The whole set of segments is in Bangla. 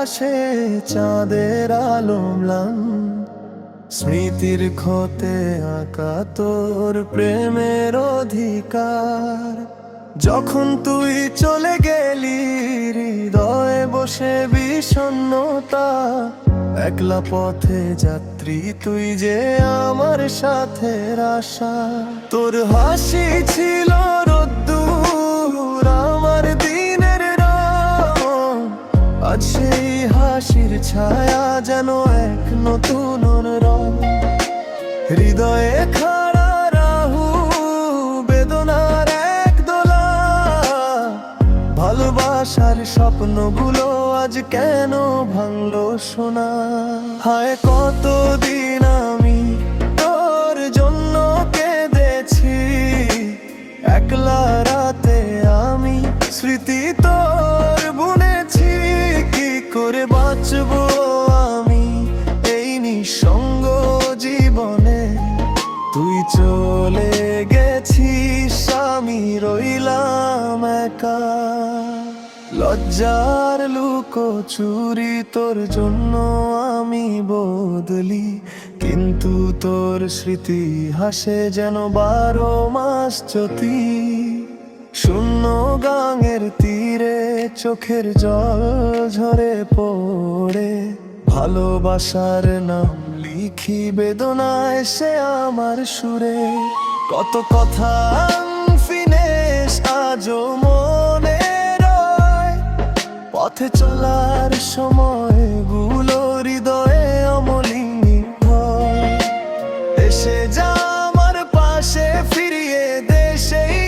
আকাশে চাঁদের আলো ম্লান, স্মৃতির ক্ষতে আঁকা তোর প্রেমের অধিকার। যখন তুই চলে গেলি হৃদয়ে বসে বিষণ্ণতা, একলা পথে যাত্রী তুই যে আমার সাথের আশা। তোর হাসি ছিল রোদ্দুর আমার দিনের রং, আজ সেই হাসির ছায়া যেন এক নতুন রং। হৃদয়ে খাড়া রাহু বেদনার এক দোলা, ভালোবাসার স্বপ্নগুলো আজ কেন ভাঙলো সোনা। হায় কতদিন আমি তোর জন্য কেঁদেছি, একলা রাতে আমি স্মৃতি তোর বুনেছি। কি করে বাঁচবো আমি এই নিঃসঙ্গ জীবনে, তুই চলে গেছিস আমি রইলাম একা। লজ্জার লুকোচুরি তোর জন্য আমি বদলি, কিন্তু তোর স্মৃতি হাসে যেন 12 মাস জ্যোতি। শূন্য গাঙের তীরে চোখের জল ঝরে পড়ে, ভালোবাসার নাম লিখি বেদনায় সে আমার সুরে। কত কথা আনফিনিশ আজও মনে রয়, পথে চলার সময়গুলো হৃদয়ে অমলিনী হয়। এসে যা আমার পাশে ফিরিয়ে দে সেই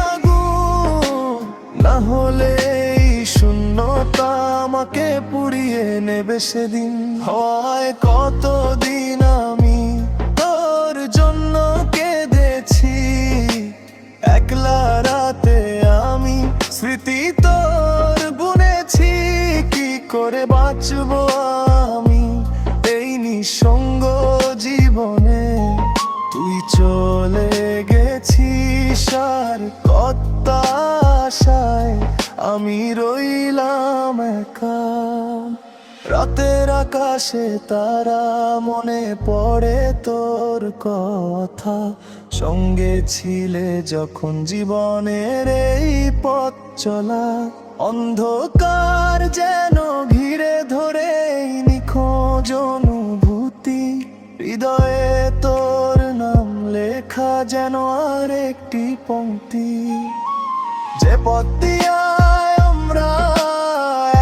আগুন, না হলে এই শূন্যতা আমাকে পুড়িয়ে নেবে সেদিন। হয় কতদিন আমি তোর জন্য কেঁদেছি, একলা রাতে আমি স্মৃতি তোর বুনেছি। কি করে বাঁচবো আমি এই নিঃসঙ্গ জীবনে, তুই চলে গেছিস আর কত আশায় আমি রইলাম একা। রাতের আকাশে তারা মনে পড়ে তোর কথা, সঙ্গে ছিলে যখন জীবনের এই পথ চলা। অন্ধকার যেন ঘিরে ধরে নিখোঁজ অনুভূতি, হৃদয়ে তোর নাম লেখা যেন আর একটি পংক্তি। যে পথ দিয়ে আমরা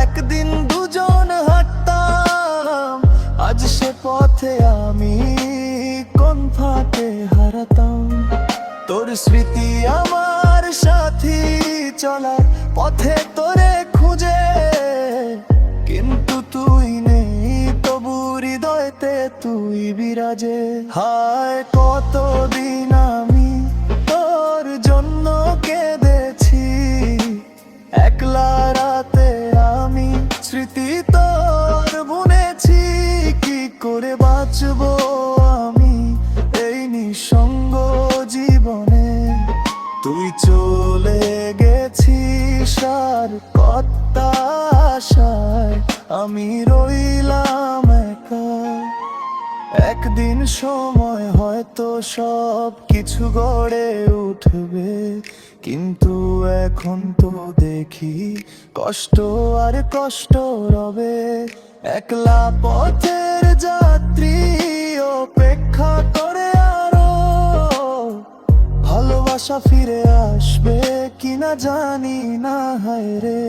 একদিন দুজন হাঁটতাম, আজ সে পথে আমি কোন ফাঁকে হারাতাম। তোর স্মৃতি আমার সাথী চলার পথে তোরে খুঁজে, কিন্তু তুই নেই তবু হৃদয়তে তুই বিরাজে। হায় কতদিন আমি তোর জন্য কেঁদেছি, একলা রাতে আমি স্মৃতি তোর বুনেছি। কি করে বাঁচবো আমি এই নিঃসঙ্গ জীবনে, তুই চলে গেছিস আর কত আশায় আমি রইলাম একা। একদিন সময় হয়তো সব কিছু গড়ে উঠবে, কিন্তু এখন তো দেখি কষ্ট আর কষ্ট রবে। একলা পথের যাত্রী অপেক্ষা করে আরো, ভালোবাসা ফিরে আসবে কিনা জানি না হায় রে।